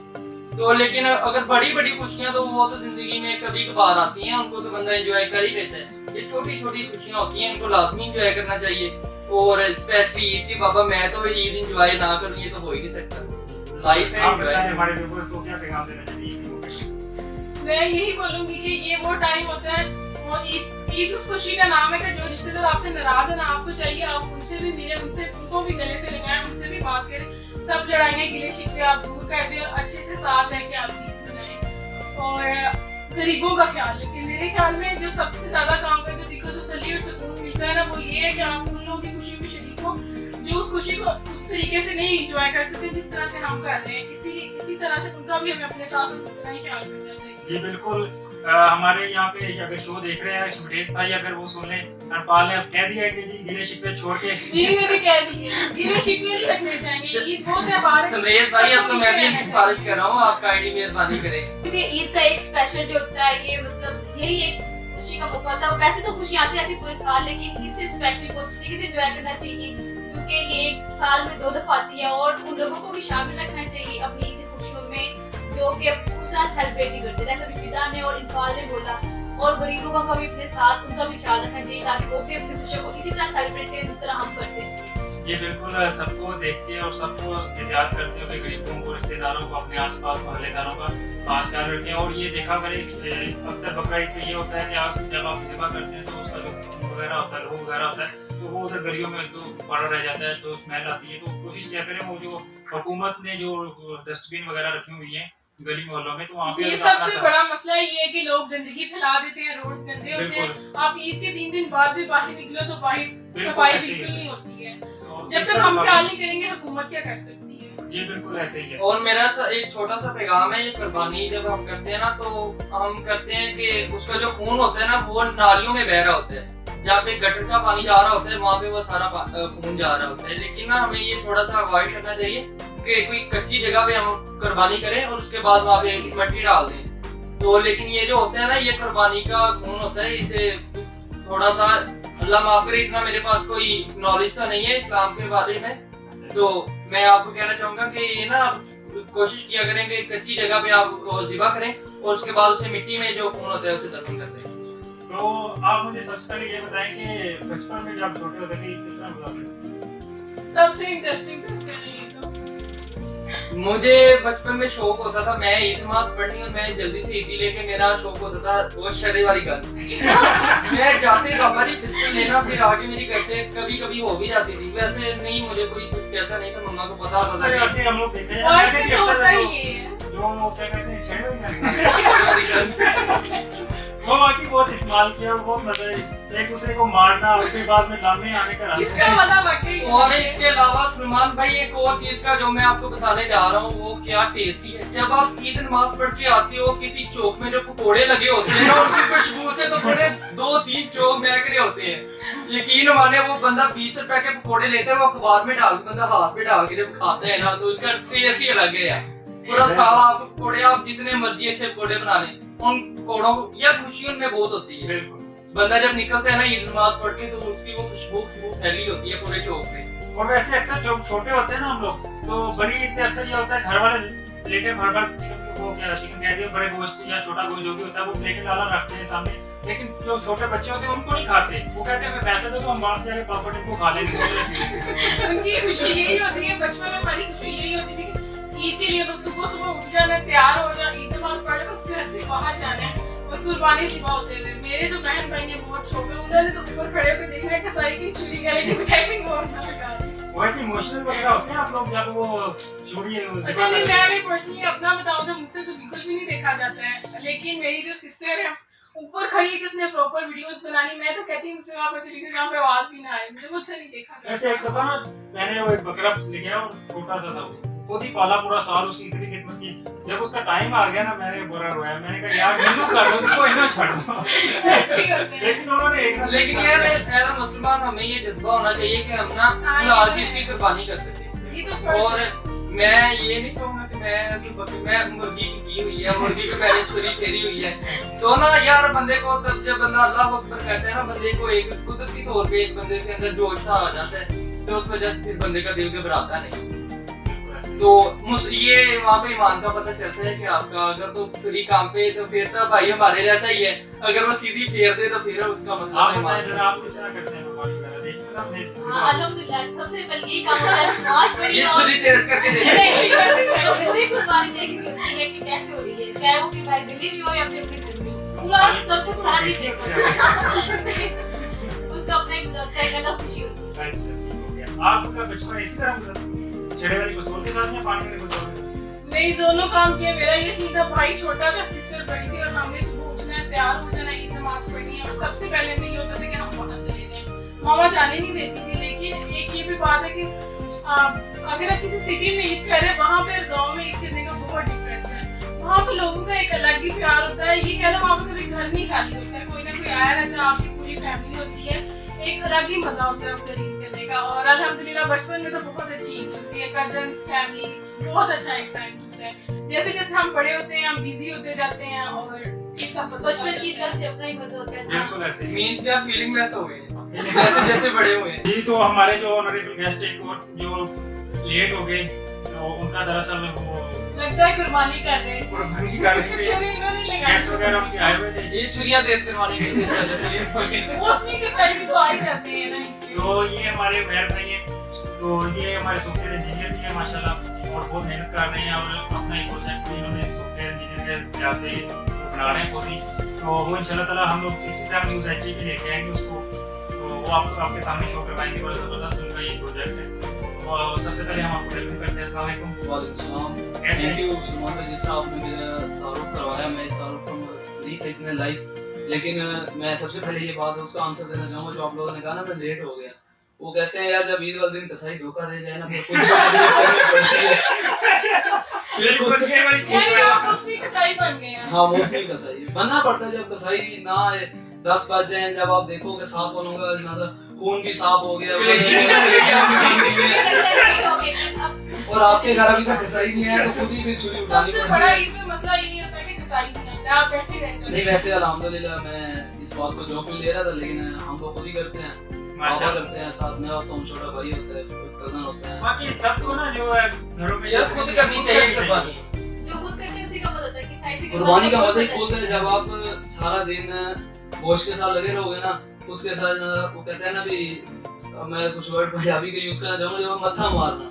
तो लेकिन अगर बड़ी बड़ी खुशियां तो वो तो जिंदगी में कभी कभार आती हैं, उनको तो बंदा एंजॉय कर ही लेता है। ये छोटी छोटी खुशियां होती हैं, इनको लाजमी एंजॉय करना चाहिए। और स्पेशली ईद की, बाबा मैं तो ईद एंजॉय ना करूं ये तो हो ही नहीं सकता। लाइफ है एंजॉय। हमारे व्यूअर्स को क्या पैगाम देना चाहिए? मैं यही बोलूंगी कि ये वो टाइम होता है, वो ईद उस खुशी का नाम है कि जो रिश्तेदार आपसे नाराज है ना, आपको चाहिए आप उनसे भी मिले, उनको भी गले से लगाएं, उनसे भी बात करें। सब लड़ाइयाँ गिले शिकवे आप दूर कर दें, अच्छे से साथ रह के आप ईद मनाएं और गरीबों का ख्याल रखें। मेरे ख्याल में जो सबसे ज्यादा काम करके दिक्कत तसल्ली और सुकून मिलता है ना, वो ये है कि आप उन लोगों की खुशी में शरीक हो जो उस खुशी को उस तरीके से नहीं एंजॉय कर सकते जिस तरह से हम कर रहे हैं। इसी तरह से उनका भी हमें अपने साथ उतना ही ख्याल करना चाहिए। ये बिल्कुल हमारे यहाँ पे अगर शो देख रहे हैं सुमरेश भाई, अगर वो सुन लें, अनपाल ने अब कह दिया कि जी गिले शिकवे छोड़ के, जी मैंने कह दिया गिले शिकवे नहीं रखने चाहिए। ईद बहुत त्योहार है। सुमरेश भाई अब तो मैं भी इनकी सिफारिश कर रहा हूँ, आप काइंडली मेहरबानी करें, क्योंकि ईद का एक स्पेशल डे होता है। ये मतलब यही एक खुशी का मौका होता है। वैसे तो खुशी आती आती पूरे साल, लेकिन इससे स्पेशली बहुत तरीके से एंजॉय करना चाहिए क्योंकि ये साल में 2 दफा आती है और उन लोगों को भी शामिल रखना चाहिए अपनी ईद खुशियों में जो कि उस तरह सेलिब्रेट नहीं करते, जैसे अभी फिदा ने और इकबाल ने बोला। और गरीबों का भी अपने साथ उनका भी ख्याल रखना चाहिए ताकि वो भी अपनी खुशियों को इसी तरह सेलिब्रेट करें जिस तरह हम करते हैं। ये बिल्कुल सबको देखते हैं और सबको याद करते हैं कि गरीबों को, रिश्तेदारों को, अपने आसपास मोहल्लेदारों का खास ख्याल रखें। और ये देखा करें अक्सर बकरा ईद पे ये होता है कि आप जब आप ज़िबा करते हैं तो उसका जो वगैरह होता है, लोग वगैरह होता है, तो वो उधर गलियों में तो पड़ा रह जाता है, तो स्मेल आती है। तो कोशिश क्या करें, वो जो हुकूमत ने जो डस्टबिन वगैरह रखी हुई है गली मोहल्लों में, तो वहाँ पे ये सबसे बड़ा मसला ये है कि लोग गंदगी फैला देते हैं, रोड्स गंदे होते हैं। आप ईद के 3 दिन बाद भी बाहर निकलो तो बाहर सफाई बिल्कुल नहीं होती है। जब तक हम ख्याल नहीं करेंगे हुकूमत क्या कर सकती है। ये बिल्कुल ऐसे ही है। और मेरा एक छोटा सा पैगाम है, ये कुर्बानी जब हम करते हैं ना, तो हम करते हैं कि उसका जो खून होता है ना वो नालियों में बह रहा होता है। जहाँ पे गटर का पानी जा रहा होता है वहाँ पे वो सारा खून जा रहा होता है। लेकिन ना हमें ये थोड़ा सा अवॉइड करना चाहिए कि कोई कच्ची जगह पे हम कुर्बानी करें और उसके बाद वहाँ पे मिट्टी डाल दें। तो लेकिन ये जो होता है ना, ये कुर्बानी का खून होता है, इसे थोड़ा सा अल्लाह माफ करे, इतना मेरे पास कोई नॉलेज तो नहीं है इस्लाम के बारे में। तो मैं आपको कहना चाहूंगा कि ये ना कोशिश किया करें कि कच्ची जगह पे आप ज़िबा करें और उसके बाद उसे मिट्टी में जो खून होता है उसे दफन कर दें। तो आप मुझे सबसे पहले ये बताएं कि बचपन में जब छोटे होते थे किस तरह गुजारते? सबसे इंटरेस्टिंग क्वेश्चन है ये तो। मुझे बचपन में शौक होता था, मैं ईद नमाज पढ़नी और मैं जल्दी से ईदी लेके, मेरा शौक होता था वो शर्रे वाली गन। मैं जाते बाबा जी पिस्टल लेना, फिर आगे मेरी घर से कभी कभी हो भी जाती थी। वैसे नहीं मुझे कोई कुछ कहता नहीं था, मम्मा को पता होता था कि हम लोग देखे हैं और ऐसे इसमें कि तो अक्सर होता ही है। जो क्या कहते हैं शर्रे वाली गन वो बाकी बहुत इस्तेमाल किया, बहुत मजा है एक दूसरे को मारना, उसके बाद में लामे आने का इसका मजा वाकई है। और इसके अलावा सलमान भाई एक और चीज का जो मैं आपको बताने जा रहा हूँ वो क्या टेस्टी है। जब आप ईद नमाज पढ़ के आते हो, किसी चौक में जो पकोड़े लगे होते हैं ना, उनकी खुशबू से तो पूरे 2-3 चौक महक रहे होते हैं। यकीन माने वो बंदा 20 रुपए के पकोड़े लेता है, वो अखबार में डाल के बंदा हाथ में डाल के जब खाता है ना, तो उसका टेस्ट ही अलग है यार। पूरा साल आप पकोड़े, आप जितने मर्जी अच्छे पकोड़े बना लें, उन पकोड़ों या खुशी उनमें बहुत होती है। बंदा जब निकलता है ना ईद नमाज पढ़ के, तो उसकी वो खुशबू फैली होती है पूरे चौक पे, और वैसे अक्सर जो छोटे होते हैं ना हम लोग, तो बड़ी ईद पे अक्सर ये होता है घर वाले प्लेटें भर भर वो क्या चिकन कह दिया, बड़े गोश्त या छोटा गोश्त जो भी होता है वो प्लेटें डाला रखते हैं सामने, लेकिन जो छोटे बच्चे होते हैं उनको नहीं खाते। वो कहते हैं पैसे से तो हम बाहर से जाके प्रॉपर्टी को खा लेंगे। उनकी खुशी यही होती है, बचपन में हमारी खुशी यही होती थी कि ईद के लिए बस सुबह सुबह उठ जाना, तैयार हो जाना, ईद नमाज पढ़ बस घर से बाहर जाना है और कुर्बानी सिवा होते हुए। मेरे जो बहन भाई हैं बहुत छोटे, उन्होंने तो ऊपर खड़े होकर देखना है कसाई की छुरी गले की बजाय कहीं और ना लगा दे। वैसे इमोशनल वगैरह होते हैं आप लोग जब वो चोरी अच्छा नहीं, मैं भी पर्सनली अपना बताऊं तो मुझसे तो बिल्कुल भी नहीं देखा जाता है, लेकिन मेरी जो सिस्टर है ऊपर खड़ी है कि उसने प्रॉपर वीडियोस बनानी, मैं तो कहती हूँ उससे वहाँ पर चली गई जहाँ पे आवाज भी ना आए, मुझसे नहीं देखा जाता। ऐसे एक दफा ना मैंने वो एक बकरा ले गया और छोटा सा था वो, खुद ही पाला पूरा साल उसकी इतनी खिदमत की, जब उसका टाइम आ गया ना मैंने बुरा रोया, मैंने कहा यार मैंने कर उसको इतना छाड़ दो। ऐसे ही होते हैं। लेकिन उन्होंने एक लेकिन यार एज अ मुसलमान हमें ये जज्बा होना चाहिए कि हम ना हर चीज की कुर्बानी कर सकें। ये तो फर्ज और है। मैं ये नहीं कहूँगा कि मैं मुर्गी की हुई है, मुर्गी को मैंने छुरी फेरी हुई है, तो ना यार बंदे को तब जब बंदा अल्लाह अकबर कहते हैं ना, बंदे को एक कुदरती तौर पे एक बंदे के अंदर जोश सा आ जाता है, तो उस वजह से फिर बंदे का दिल घबराता नहीं। तो ये वहाँ पे ईमान का पता चलता है कि आपका अगर तो छुरी काम पे तो फिर तो भाई हमारे जैसा ही है, अगर वो सीधी फेर दे तो फिर उसका मतलब आप बताएं जरा आप किस तरह करते हैं कुर्बानी वगैरह, देखते हैं हमने हाँ अल्हम्दुलिल्लाह, सबसे पहले ये काम होता है नमाज पढ़ी ये और छुरी तेज करके देखते तो पूरी कुर्बानी देखनी होती है कि कैसे हो रही है, चाहे वो कि भाई दिल्ली में हो या फिर अपने घर में हो, पूरा सबसे सारा दिन देखो। उसका अपना एक होता है, एक अलग खुशी होती है। अच्छा आपका बचपन इसी तरह गुजरा, छेड़े वाली गुस्सों के साथ या पानी वाली गुस्सों में? नहीं, दोनों काम किए। मेरा ये सीधा भाई छोटा था, सिस्टर बड़ी थी और हमने सुबह उठना है, तैयार हो जाना, ईद नमाज पढ़नी है और सबसे पहले में ये होता था कि हम वहाँ चले जाएं। मामा जाने नहीं देती थी, लेकिन एक ये भी बात है कि अगर आप किसी सिटी में ईद करें, वहाँ पे गाँव में ईद करने का बहुत डिफरेंस है। वहाँ पे लोगों का एक अलग ही प्यार होता है, ये कहना वहाँ पे कभी घर नहीं खाली होता है, कोई ना कोई आया रहता है, आपकी पूरी फैमिली होती है, एक अलग ही मजा होता है अपने ईद करने का। और अल्हम्दुलिल्लाह बचपन में तो बहुत अच्छी ईद गुजरी है, कजन्स फैमिली बहुत अच्छा एक टाइम गुजरा है। जैसे जैसे हम बड़े होते हैं हम बिजी होते जाते हैं और एक सब बचपन की तरफ अपना ही मजा होता है। बिल्कुल ऐसे ही। मीन्स या फीलिंग वैसा हो गई जैसे जैसे बड़े हुए। ये तो हमारे जो ऑनरेबल गेस्ट एक और जो लेट हो गए, तो उनका दरअसल वो लगता है कुर्बानी कर रहे हैं। कुर्बानी कर रहे थे, छुरी इन्होंने लगाई। गेस्ट वगैरह उनके आए हुए थे, ये छुरियां तेज करवाने की वजह मौसमी के साइड भी तो आ ही जाते हैं ना। तो ये हमारे बहन भाई हैं, तो ये हमारे सॉफ्टवेयर इंजीनियर भी हैं माशाल्लाह और बहुत मेहनत कर रहे हैं और अपना एक प्रोजेक्ट भी इन्होंने सॉफ्टवेयर इंजीनियर के लिहाज से बना रहे हैं खुद ही। तो वो इंशाल्लाह ताला हम लोग 67 न्यूज़ एचडी भी लेके आएंगे उसको, तो वो आपके सामने शो करवाएंगे। बड़ा ज़बरदस्त उनका ये प्रोजेक्ट है। और सबसे पहले हम आपको वेलकम करते हैं। अस्सलाम वालेकुम। वालेकुम सलाम। कैसे थैंक यू सलमान भाई, जिस तरह आपने मेरा तारुफ करवाया, मैं इस तारुफ को नहीं था इतने लाइव, लेकिन मैं सबसे पहले ये बात है उसका आंसर देना चाहूँगा जो आप लोगों ने कहा ना मैं लेट हो गया। वो कहते हैं यार जब ईद वाले दिन कसाई धोखा दे जाए ना फिर खुद करनी पड़ती है। बिल्कुल ये वाली चीज़ यानी है। आप मौसमी के साइड बन गए हैं। हाँ मौसमी कसाई बनना पड़ता है, जब कसाई ना आए 10 बज जाए, जब आप देखोगे 7 बनों का जनाजा, खून भी साफ हो गया और आपके घर अभी तक कसाई नहीं आया, तो खुद ही फिर छुरी उठानी सबसे पड़ती बड़ा है। ईद में मसला यही होता है कि कसाई नहीं आता, आप बैठे रहते नहीं वैसे अल्हम्दुलिल्लाह मैं इस बात को जोक में ले रहा था, लेकिन हम लोग खुद ही करते हैं, पापा माशाल्लाह। करते हैं, साथ में होता हूँ, छोटा भाई होता है, कजन होता है। बाकी सबको ना जो है घरों में यार खुद करनी चाहिए कुर्बानी। जो खुद करते हैं उसी का मजा होता है कि साइड से कुर्बानी का मजा ही खुद है, जब आप सारा दिन गोश्त के साथ लगे रहोगे ना, उसके साथ वो कहते हैं ना भी, मैं कुछ वर्ड पंजाबी के यूज करना चाहूंगा, जब मत्था मारना,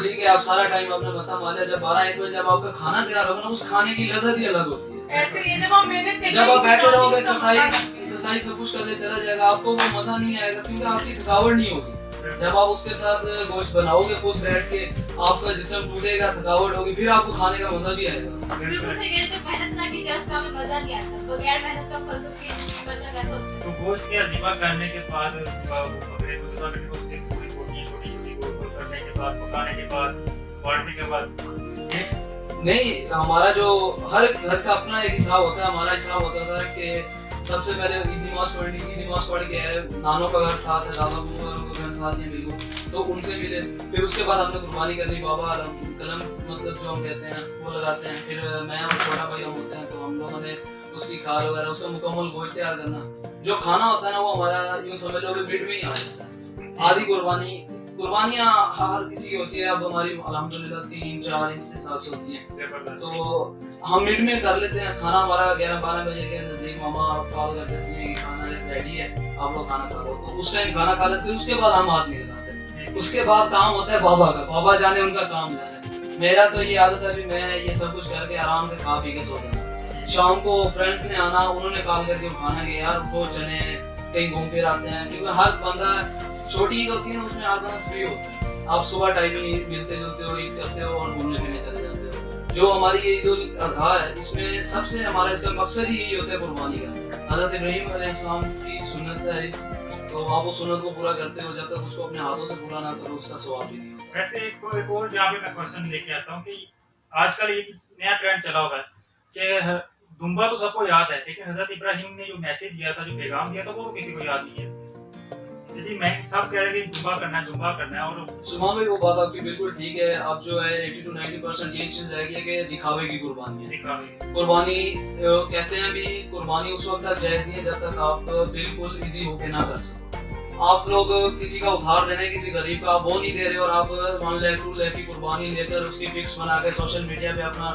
ठीक है, आप सारा टाइम अपना मत्था मार लिया, जब 12-1 बजे जब आपका खाना तैयार होगा ना, उस खाने की लज्जत ही अलग होती है। ऐसे ही जब आप मेहनत करते जब आप बैठे रहोगे तो कसाई सब कुछ करके चला जाएगा, आपको वो मजा नहीं आएगा क्योंकि आपकी थकावट नहीं होगी। जब आप उसके साथ गोश्त बनाओगे खुद बैठ के, आपका जिस्म टूटेगा, थकावट होगी, फिर आपको खाने का मजा भी आएगा। बिल्कुल सही कहते हैं, मेहनत ना की जाए उसका हमें मजा नहीं आता, बगैर मेहनत का फल तो फिर मजा कैसा होता है। तो गोश्त के अजीबा करने के बाद बकरे को ज़िबा करके उसकी पूरी बोटियां छोटी-छोटी गोल-गोल करने के बाद, पकाने के बाद, बांटने के बाद नहीं, हमारा जो हर घर का अपना एक हिसाब होता है। हमारा हिसाब होता था कि सबसे पहले ईद नमाज पढ़ के आए, नानों का घर साथ है, दादा बुआ का घर साथ है, बिल्कुल, तो उनसे मिले, फिर उसके बाद हमने कुर्बानी करनी, बाबा कलम मतलब जो हम कहते हैं वो लगाते हैं, फिर मैं और छोटा भाई हम होते हैं, तो हम लोगों ने उसकी खाल वगैरह उसका मुकम्मल गोश्त तैयार करना, जो खाना होता है ना वो हमारा यूँ समझ लो कि मिड में ही आ जाता है। आधी कुर्बानी कुर्बानियाँ हर किसी की होती है। अब हमारी अल्हम्दुलिल्लाह 3-4 इस हिसाब से होती हैं, जबरदस्त। तो हम मिड में कर लेते हैं खाना। हमारा 11-12 बजे के नजदीक मामा कॉल कर देती हैं कि खाना रेडी है, आप लोग खाना खा लो, तो उस टाइम खाना खा लेते हैं। उसके बाद हम हाथ नहीं लगाते। उसके बाद काम होता है बाबा का, बाबा जाने उनका काम जाने। मेरा तो ये आदत है भी मैं ये सब कुछ करके आराम से खा पी के सो जाना। शाम को फ्रेंड्स ने आना, उन्होंने कॉल करके उठाना कि यार उठो चले कहीं घूम फिर आते हैं, क्योंकि हर बंदा छोटी ईद होती है ना, उसमें हर बंदा फ्री होता है। आप सुबह टाइम ही मिलते जुलते हो, ईद करते हो और घूमने फिरने चले जाते हो। जो हमारी ये ईद उल अज़हा है, इसमें सबसे हमारा इसका मकसद ही यही होता है कुर्बानी का। हज़रत इब्राहीम अलैहिस्सलाम की सुन्नत है, तो आप उस सुन्नत को पूरा करते हो। जब तक उसको अपने हाथों से पूरा ना करो उसका सवाब भी नहीं होता। वैसे एक और जहाँ पे मैं क्वेश्चन लेके आता हूँ कि आजकल एक नया ट्रेंड चला हुआ है कि दुम्बा तो सबको याद है, लेकिन हजरत इब्राहिम ने जो मैसेज दिया था, जो पैगाम दिया था, वो तो किसी को याद नहीं है। जी मैं सब कह रहे हैं कि दुम्बा करना है और सुबह में वो बात आपकी बिल्कुल ठीक है। अब जो है 80 to 90% ये चीज़ रह गई है कि दिखावे की कुर्बानी है। दिखावे कुर्बानी कहते हैं भी कुर्बानी उस वक्त तक जायज़ नहीं है जब तक आप बिल्कुल इजी होके ना कर सको। आप लोग किसी का उधार दे रहे हैं, किसी गरीब का, आप वो नहीं दे रहे और आप 1 लाख 2 लाख की कुर्बानी लेकर उसकी पिक्स बना के सोशल मीडिया पे अपना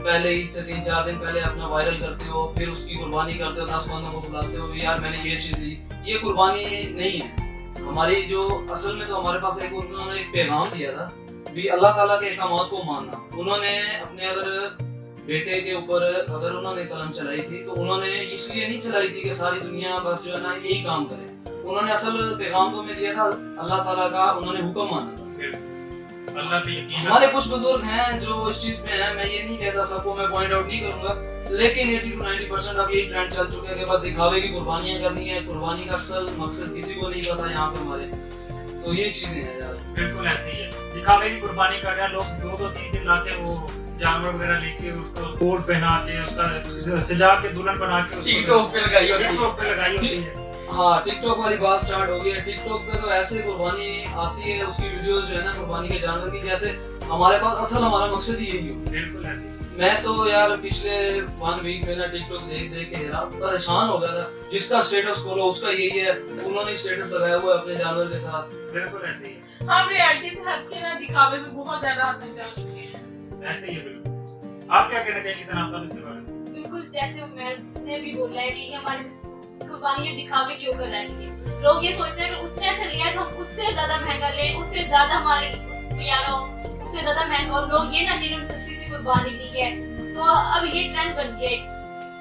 पहले ईद से 3-4 दिन पहले अपना वायरल करते हो, फिर उसकी कुर्बानी करते हो, 10 बंदों को बुलाते हो यार मैंने ये चीज़ दी। ये कुर्बानी नहीं है हमारी। जो असल में तो हमारे पास एक उन्होंने एक पैगाम दिया था भी अल्लाह ताला के अहकामात को मानना। उन्होंने अपने अगर बेटे के ऊपर अगर उन्होंने कलम चलाई थी तो उन्होंने इसलिए नहीं चलाई थी कि सारी दुनिया बस जो है ना यही काम करे। उन्होंने असल पैगाम तो में दिया था अल्लाह ताला का, उन्होंने हुक्म माना था। अल्लाह पे यकीन। हमारे कुछ बुजुर्ग हैं जो इस चीज में हैं, मैं ये नहीं कहता सबको मैं पॉइंट आउट नहीं करूंगा, लेकिन 80 to 90% अब यही ट्रेंड चल चुका है कि बस दिखावे की कुर्बानियां करनी है। कुर्बानी का असल मकसद किसी को नहीं पता यहाँ पे हमारे। तो ये चीजें हैं यार, बिल्कुल ऐसे ही है। दिखावे की कुर्बानी कर रहे हैं लोग, 2-3 दिन लाके वो जानवर वगैरह लेके उसको कोट पहना के उसका सजा के दुल्हन बना के टिकटॉक पे लगाई होती है। टिकटॉक पे लगाई होती है। हाँ टिकटॉक वाली बात स्टार्ट हो गई है। टिकटॉक पे तो ऐसे कुर्बानी आती है, उसकी वीडियोस जो है ना कुर्बानी के जानवर की, जैसे हमारे पास असल हमारा मकसद ही यही हो। बिल्कुल ऐसे ही। मैं तो यार पिछले 1 वीक में ना टिकटॉक देख के यार परेशान हो गया था। जिसका स्टेटस खोलो उसका यही है, उन्होंने स्टेटस लगाया हुआ है अपने जानवर के साथ। बिल्कुल ऐसे ही है। हम रियलिटी से हट के ना दिखावे में बहुत ज्यादा हद तक जा चुके हैं। ऐसे ही है बिल्कुल। आप क्या कहना चाहेंगे सनातन आप इसके बारे में? बिल्कुल जैसे मैंने भी बोला है कि हमारी कुर्बानी ये दिखावे क्यों कर रहे हैं। लोग ये सोचते हैं कि उसने ऐसे लिया है तो हम उससे ज्यादा महंगा ले, उससे ज्यादा हमारी उस प्यारा उससे ज्यादा महंगा, और लोग ये ना कि उन्होंने सस्ती सी कुर्बानी ली है। तो अब ये ट्रेंड बन गया।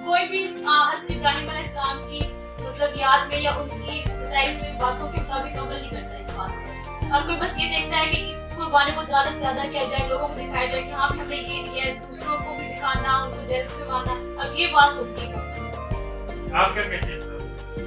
कोई भी हज़रत इब्राहीम अलैहिस्सलाम की मतलब याद में या उनकी बताई हुई बातों के मुताबिक अमल नहीं करता इस बात को, और कोई बस ये देखता है कि इस कुर्बानी को ज्यादा से ज्यादा किया जाए, लोगों को दिखाया जाए कि हाँ हमने ये दिया है, दूसरों को भी दिखाना, उनको दिल से मानना। अब ये बात होती है। आप क्या कहते हैं?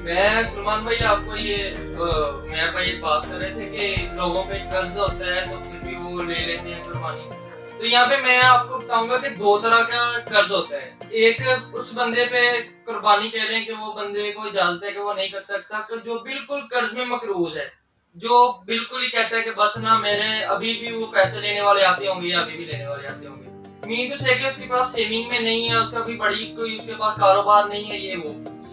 मैं सलमान भाई आपको ये मेरा भाई बात कर रहे थे कि लोगों पे कर्ज होता है तो फिर भी वो ले लेते हैं कुर्बानी। तो यहाँ पे मैं आपको बताऊंगा कि 2 तरह का कर्ज होता है। एक उस बंदे पे कुर्बानी कह रहे हैं कि वो बंदे को इजाजत है कि वो नहीं कर सकता, तो जो बिल्कुल कर्ज में मकरूज है, जो बिल्कुल ही कहता है कि बस ना मेरे अभी भी वो पैसे लेने वाले आते होंगे या अभी भी लेने वाले आते होंगे, मीन टू से कि उसके पास सेविंग में नहीं है, उसका कोई बड़ी कोई उसके पास कारोबार नहीं है, ये वो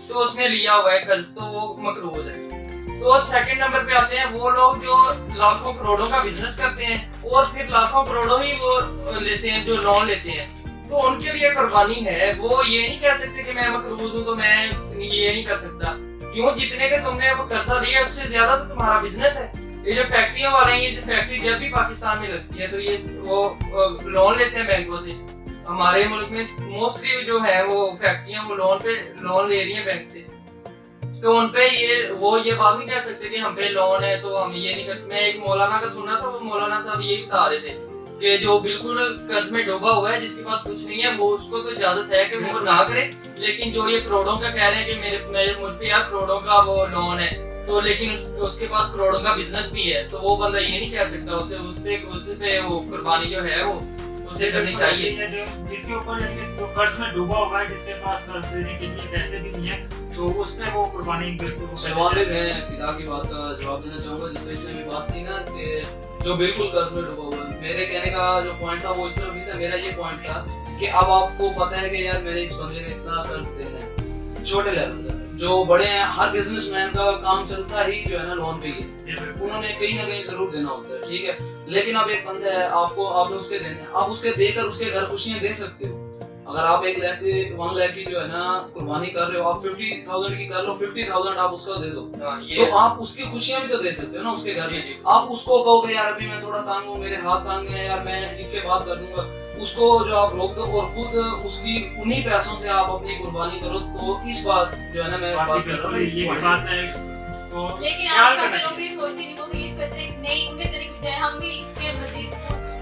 तो उसने लिया हुआ है कर्ज, तो वो मकरूज है। तो सेकंड नंबर पे आते हैं वो लोग जो लाखों करोड़ों का बिजनेस करते हैं और फिर लाखों करोड़ों ही वो लेते हैं, जो लोन लेते हैं। तो उनके लिए कुर्बानी है। वो ये नहीं कह सकते कि मैं मकरूज हूँ तो मैं ये नहीं कर सकता। क्यों? जितने के तुमने वो कर्जा लिया उससे ज्यादा तो तुम्हारा बिजनेस है। ये जो फैक्ट्रियां वाले हैं, ये जो फैक्ट्री जब भी पाकिस्तान में लगती है तो ये वो लोन लेते हैं बैंकों से। हमारे मुल्क में मोस्टली जो है वो फैक्ट्रियां वो लोन ले रही हैं बैंक से, तो उन पे ये बात नहीं कह सकते कि हम पे लोन है तो हम ये नहीं कर सकते। मैं एक मौलाना का सुना था, वो मौलाना साहब यही बता रहे थे कि जो बिल्कुल कर्ज में डूबा हुआ है, जिसके पास कुछ नहीं है, वो उसको तो इजाजत है कि वो ना करे, लेकिन जो ये करोड़ों का कह रहे हैं कि मेरे मुल्क पे यार करोड़ों का वो लोन है, तो लेकिन उसके पास करोड़ों का बिजनेस भी है, तो वो बंदा ये नहीं कह सकता उसे पे वो कुर्बानी जो है वो उसे करनी चाहिए। जिसके ऊपर जो कर्ज में डूबा हुआ है, जिसके पास कर्ज देने के लिए पैसे भी नहीं है, तो उसमें वो कुर्बानी बिल्कुल। सलमान भाई मैं फिदा की बात का जवाब देना चाहूंगा, जिससे इसने भी बात की ना कि जो बिल्कुल कर्ज में डूबा हुआ है। मेरे कहने का जो पॉइंट था वो इस तरफ नहीं था, मेरा ये पॉइंट था कि अब आपको पता है कि यार मैंने इस बंदे ने इतना कर्ज देना है, छोटे लेवल का, जो बड़े हैं, हर बिजनेसमैन का काम चलता ही जो है ना लोन पे ही है। उन्होंने कहीं ना कहीं जरूर देना होता है, ठीक है। लेकिन अब एक बंदा है, आपने उसके देने, आप उसके देकर उसके घर खुशियां दे सकते हो। अगर आप 1 लाख की जो है ना कुर्बानी कर रहे हो, आप 50,000 की कर लो, 50,000 आप उसको दे दो, तो आप उसकी खुशियां भी तो दे सकते हो ना उसके घर में। आप उसको कहोगे यार अभी मैं थोड़ा तंग हूँ, मेरे हाथ तंग है यार, मैं ईद के बाद कर दूंगा, उसको जो आप रोक दो और खुद उसकी उन्हीं पैसों से आप अपनी कुर्बानी करो। तो इस बात जो है ना मैं बात कर रहा हूँ, ये बात है। तो लेकिन क्या आजकल करना के लोग चाहिए? ये सोचते नहीं, वो तो ये कहते हैं नहीं, उनके तरीके की बजाय हम भी इसके मजीद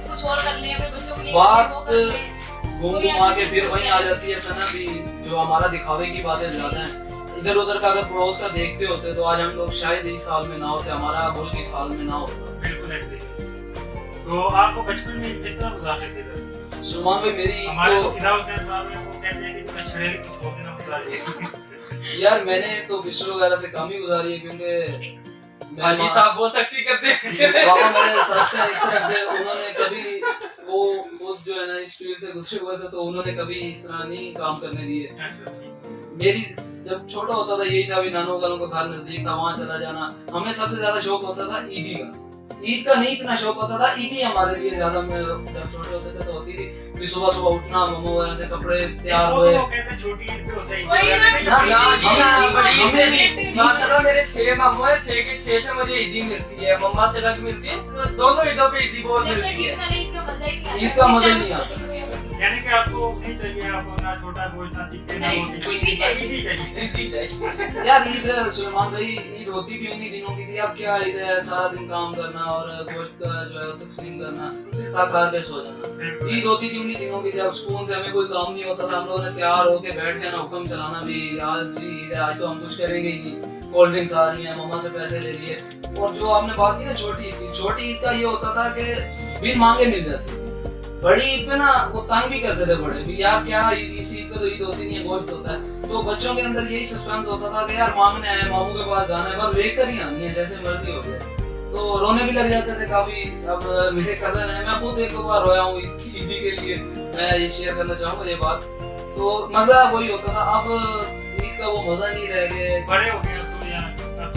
कुछ और कर लें, अपने बच्चों के लिए बात वो कर लें। घूम के फिर वहीं आ जाती है सना भी, जो हमारा दिखावे की बातें ज्यादा हैं। इधर उधर का अगर पड़ोस का देखते होते तो आज हम लोग शायद इस साल में ना होते, हमारा मुल्क इस साल में ना होता। बिल्कुल ऐसे ही। तो आपको बचपन में किस तरह गुजारते थे? सुमान भाई मेरी हमारे तो तो फिदा हुसैन साहब हैं, वो कहते हैं कि मैं छड़े की छोड़ देना गुजारी। यार मैंने तो बिस्तर वगैरह से कम ही गुजारी है, क्योंकि हाजी साहब बहुत सख्ती करते हैं। पापा मेरे साथ हैं इस तरफ से, उन्होंने कभी वो खुद जो है ना इस फील्ड से गुजरे हुए थे, तो उन्होंने कभी इस तरह नहीं काम करने दिए। मेरी जब छोटा होता था यही था, भी नानों का घर नजदीक था, वहाँ चला जाना। हमें सबसे ज्यादा शौक होता था ईदी का। ईद का नहीं इतना शौक होता था, ईदी हमारे लिए ज्यादा, जब छोटे होते थे तो होती थी। फिर सुबह सुबह उठना, मम्मा वगैरह से कपड़े तैयार हुए। छोटी ईद पे होता है, वही ना, माशाल्लाह मेरे 6 मामू हैं, 6 के 6 से मुझे ईदी मिलती है, मम्मा से अलग मिलती है, तो दोनों ईदों पे ईदी बहुत जब तक मिलती है। ईद का नहीं, ईद का मजा ही नहीं आता। ईद का मजा ही नहीं आता। यानी कि आपको नहीं चाहिए, आपको ना छोटा गोश्त ना तीखे ना नहीं, मोटी, ईद ही चाहिए। ईद ही चाहिए। ईदी चाहिए। यार ईद सुलेमान भाई, ईद होती भी उन्हीं दिनों की थी। अब क्या ईद है, सारा दिन काम करना और गोश्त का जो है तकसीम करना, खा के सो जाना। ईद होती थी उन्हीं दिनों की, जब स्कूल से हमें कोई काम नहीं होता था, हम लोगों ने तैयार होके बैठ जाना, हुक्म चलाना भी आज जी ईद है, आज तो हम कुछ करेंगे ही नहीं। कोल्ड ड्रिंक्स आ रही हैं, मम्मा से पैसे ले लिए। और जो आपने बात की ना छोटी ईद का ये होता था कि बिन मांगे मिल जाती। बड़ी ईद पे ना वो तंग भी करते थे बड़े भी, यार क्या ईद, इस ईद पे तो ईद होती नहीं है, गोश्त होता है। तो बच्चों के अंदर यही सस्पेंस होता था कि यार मांगने आए, मामू के पास जाना है, बस लेकर ही आनी है, जैसे मर्जी हो जाए। तो रोने भी लग जाते थे काफी। अब मेरे कजन है, मैं खुद एक दो बार रोया हूँ ईदी के लिए, मैं ये शेयर करना चाहूँगा ये बात। तो मजा वही होता था। अब ईद का वो मजा नहीं रह गया, बड़े हो गए अब तो यार,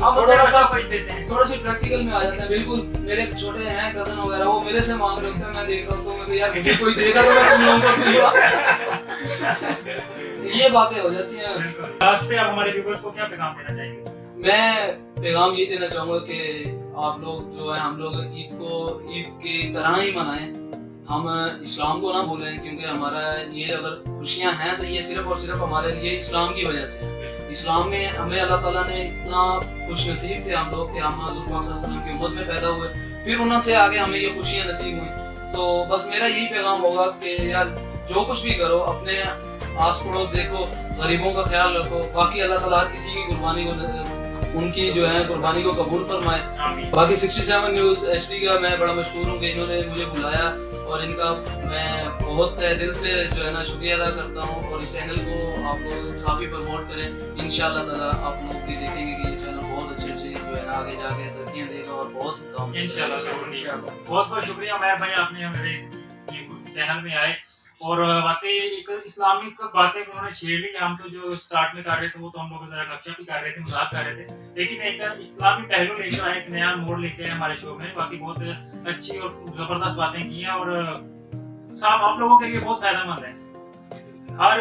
अब थोड़ा सा कोई देते हैं। थोड़ा सी प्रैक्टिकल में आ जाते हैं। बिल्कुल मेरे छोटे हैं कजन वगैरह, वो मेरे से मांग रहे होते हैं, मैं देख रहा हूँ तो मैं यार मुझे कोई देगा तो मैं तुम लोगों को दूंगा। ये बातें हो जाती हैं। लास्ट पे आप हमारे व्यूअर्स को क्या पैगाम देना चाहेंगे? मैं पैगाम ये देना चाहूंगा कि आप लोग जो है, हम लोग ईद को ईद की तरह ही मनाएं, हम इस्लाम को ना भूलें, क्योंकि हमारा ये अगर खुशियां हैं तो ये सिर्फ और सिर्फ हमारे लिए इस्लाम की वजह से है। इस्लाम में हमें अल्लाह ताला ने इतना खुश नसीब थे हम लोग कि हम हज़रत मोहम्मद सल्लल्लाहु अलैहि वसल्लम की उम्मत में पैदा हुए, फिर उनसे आगे हमें ये खुशियां नसीब हुई। तो बस मेरा यही पैगाम होगा कि यार जो कुछ भी करो, अपने आस पड़ोस देखो, गरीबों का ख्याल रखो। बाकी अल्लाह ताला हर किसी की कुर्बानी को, उनकी जो है कुर्बानी को कबूल फरमाए। बाकी 67 न्यूज़ HD का मैं बड़ा मशहूर हूँ कि इन्होंने मुझे बुलाया, और इनका मैं बहुत दिल से जो है ना शुक्रिया अदा करता हूँ। और इस चैनल को आप लोग काफ़ी प्रमोट करें। इंशाल्लाह ताला आप लोग भी देखेंगे कि ये चैनल बहुत अच्छे से जो है ना आगे जाके तरक्कियाँ देगा और बहुत काम इंशाल्लाह। बहुत बहुत शुक्रिया मैं भाई, आपने हमारे चैनल में आए और वाकई एक इस्लामिक बातें उन्होंने छेड़ ली। हम तो जो स्टार्ट में कर रहे थे वो तो हम लोग जरा गपशप ही कर रहे थे, मजाक कर रहे थे, लेकिन एक इस्लामी पहलू लेकर आए, एक नया मोड़ लेके आए हमारे शो में। बाकी बहुत अच्छी और जबरदस्त बातें की हैं और साहब आप लोगों के लिए बहुत फायदेमंद है। हर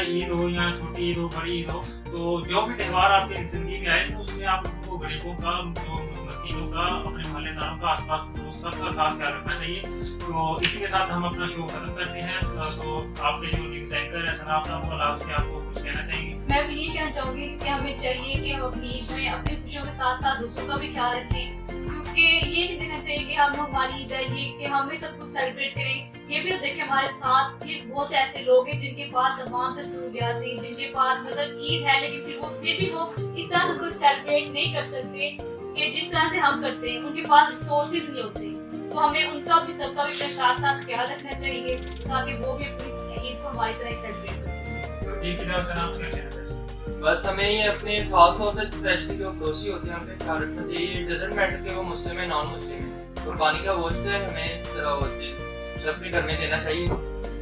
ईद हो या छोटी ईद हो, बड़ी ईद हो, तो जो भी त्यौहार आपकी जिंदगी में आए तो उसमें आप लोगों को गरीबों का, जो मस्कीनों का, अपने मोहल्लेदारों का, आसपास सबका खास ख्याल रखना चाहिए। तो इसी के साथ हम अपना शो खत्म करते हैं। तो आपके जो न्यूज़ एंकर है सना, आपका लास्ट में आपको कुछ कहना चाहेंगे? मैं भी ये कहना चाहूंगी कि हमें चाहिए कि हम अपनी ईद में अपनी खुशियों के साथ साथ दूसरों का भी ख्याल रखें, क्योंकि ये नहीं देखना चाहिए कि हम हमारी ईद है ये कि हम भी सब कुछ सेलिब्रेट करें। ये भी तो देखें हमारे साथ ये बहुत से ऐसे लोग हैं जिनके पास तमाम सहूलियात हैं, जिनके पास मतलब ईद है लेकिन फिर भी वो इस तरह से उसको सेलिब्रेट नहीं कर सकते कि जिस तरह से हम करते हैं। उनके पास रिसोर्सेज नहीं होते, तो हमें उनका भी सबका भी अपने साथ साथ ख्याल रखना चाहिए ताकि वो भी अपनी ईद को हमारी तरह सेलिब्रेट कर सकें। ठीक है सना, आप क्या कहना चाहेंगे? बस हमें ये अपने खास तौर पे स्पेशली जो पड़ोसी होते हैं हमें ख्याल रखना चाहिए। इट डजंट मैटर कि वो मुस्लिम है नॉन मुस्लिम है, कुर्बानी का गोश्त है, हमें सबके घर में देना चाहिए।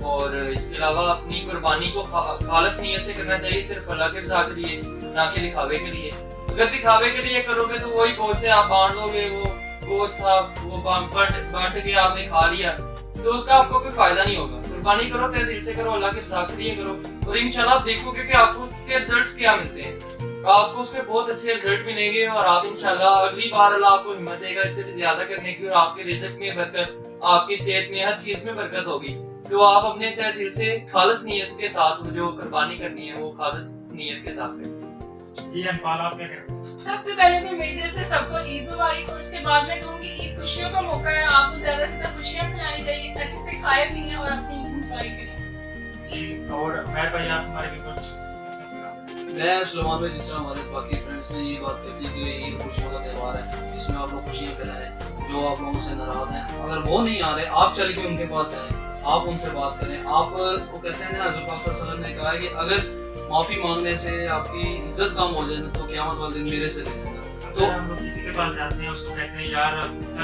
और इसके अलावा अपनी कुर्बानी को खालिस नीयत से करना चाहिए, सिर्फ अल्लाह के रज़ा के लिए, ना कि दिखावे के लिए। अगर दिखावे के लिए करोगे तो वही गोश्त आप बांट दोगे, वो गोश्त था वो बांट के आपने खा लिया तो उसका आपको कोई फायदा नहीं होगा। कुर्बानी करो, तहे दिल से करो, अल्लाह के रज़ा के लिए करो, और इंशाल्लाह आप देखोगे कि आपको के रिजल्ट्स क्या मिलते हैं। आपको उसके बहुत अच्छे रिजल्ट मिलेंगे और आप इंशाल्लाह अगली बार अल्लाह आपको हिम्मत देगा इससे भी ज्यादा करने की, और आपके रिज़्क में बरकत, आपकी सेहत में, हर चीज में बरकत होगी। तो आप अपने तहे दिल से खालिस नीयत के साथ जो कुर्बानी करनी है वो खालिस नीयत के साथ करें। जी अनफाल, आप क्या करें? सबसे पहले तो मेरी तरफ से सबको ईद मुबारक, और उसके बाद मैं कहूँगी ईद खुशियों का मौका है, आपको ज्यादा से ज्यादा खुशियाँ मनानी चाहिए, अच्छे से खाए पिए और अपनी ईद इंजॉय करें। जी, और मैं भाई आप हमारे व्यूअर्स मैं सुलेमान भाई, जिस तरह हमारे बाकी फ्रेंड्स ने ये बात कही कि ईद खुशियों का त्यौहार है जिसमें आप लोग खुशियाँ फैलाएं, जो आप लोगों से नाराज हैं अगर वो नहीं आ रहे, आप चल के उनके पास आए, आप उनसे बात करें। आप वो कहते हैं ना, हज़रत पाक सल्लल्लाहु अलैहि वसल्लम ने कहा है कि अगर माफी मांगने से आपकी इज्जत कम हो जाए तो क़यामत वाले दिन मेरे से ले लेना। तो हम लोग किसी के पास जाते हैं, उसको कहते हैं यार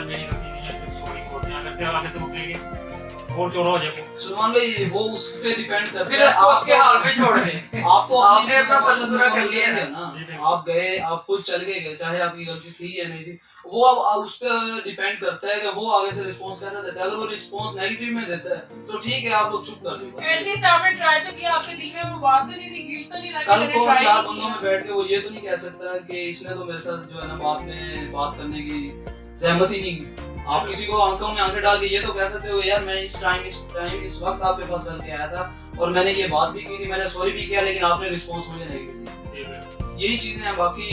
मेरी गलती नहीं है, सॉरी बोलते हैं, अगर से आगे से वो कहेंगे और चोरा हो जाए सुलेमान भाई, वो उस पे डिपेंड करता फिर है, उसको उसके हाल पे छोड़ दें। आपको आपने अपना फर्ज पूरा कर लिया है ना। ना, आप गए, आप खुद चल के गए, चाहे आपकी गलती थी या नहीं थी, वो अब उस पर डिपेंड करता है कि वो आगे से रिस्पॉन्स कैसा देता है। अगर वो रिस्पॉन्स नेगेटिव में देता है तो ठीक है, आप लोग चुप कर दो बस। एटलीस्ट आपने ट्राई तो किया, आपके दिल में वो बात तो नहीं थी, गिल्ट तो नहीं लगा कल कि को मैंने चार try बंदों में किया। बैठ के वो ये तो नहीं कह सकता कि इसने तो मेरे साथ जो है ना बात में बात करने की सहमति नहीं की। आप किसी को आंखों में आंखें डाल के ये तो कह सकते हो यार मैं इस टाइम इस वक्त आपके पास चल के आया था और मैंने ये बात भी की थी, मैंने सॉरी भी किया, लेकिन आपने रिस्पॉन्स मुझे नेगेटिव दिया। यही चीजें हैं। बाकी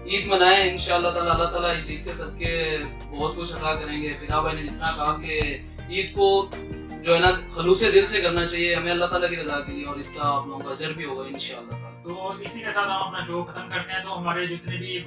ईद मनाएं इंशाअल्लाह ताला, अल्लाह ताला इस ईद के सदके बहुत कुछ अता करेंगे। फिदा भाई ने जिस तरह कहा कि ईद को जो है ना खलूसे दिल से करना चाहिए हमें अल्लाह ताला की रज़ा के लिए, और इसका आप लोगों का अजर भी होगा इंशाअल्लाह ताला। तो इसी के साथ हम अपना शो खत्म करते हैं। तो हमारे जितने भी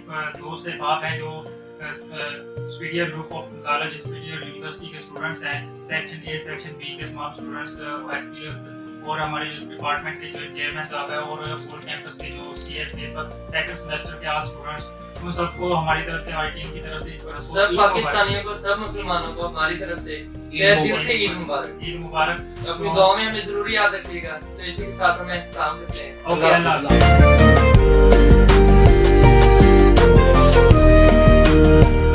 दोस्त अहबाब हैं जो superior group of college, superior university के स्टूडेंट्स हैं, सेक्शन ए सेक्शन बी के तमाम स्टूडेंट्स, एक्सपीरियंस, और हमारे जो डिपार्टमेंट के जो चेयरमैन साहब है और पूरे कैंपस के जो सीएस के सेकंड सेमेस्टर के आज स्टूडेंट्स, उन सबको हमारी तरफ से, हमारी टीम की तरफ से सब पाकिस्तानियों को, सब मुसलमानों को हमारी तरफ से दिल से ईद मुबारक। ईद मुबारक। अपनी दुआ में हमें जरूर याद रखिएगा। तो इसी के साथ हमें काम करते हैं। ओके, अल्लाह हाफ़िज़।